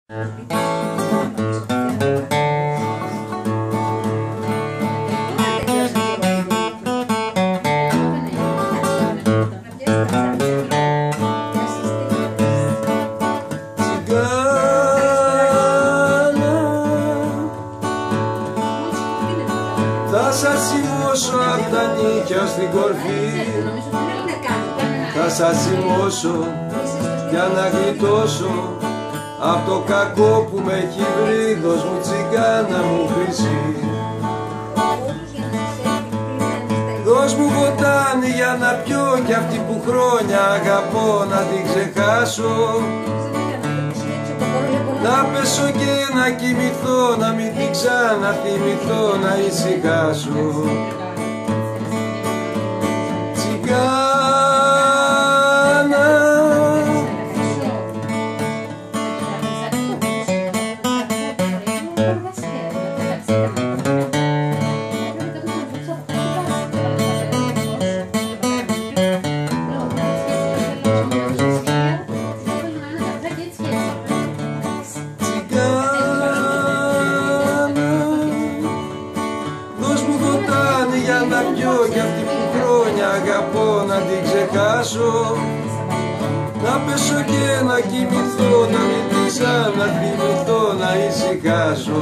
Θα σας σημώσω απ' τα νύχια στην κορφή, θα σας σημώσω για να γλιτώσω απ' το κακό που με έχει βρει. Δώσ' μου τσιγκάνα μου χρυσή, δώσ' μου βοτάνι για να πιω, κι αυτή που χρόνια αγαπώ να την ξεχάσω. Να πέσω και να κοιμηθώ, να μην την ξαναθυμηθώ, να ησυχάσω. Τσιγκάνα, για να πιω, κι αυτή που χρόνια αγαπώ να την ξεχάσω. Να πέσω και να κοιμηθώ, να μην την ξαναθυμηθώ, να ησυχάσω.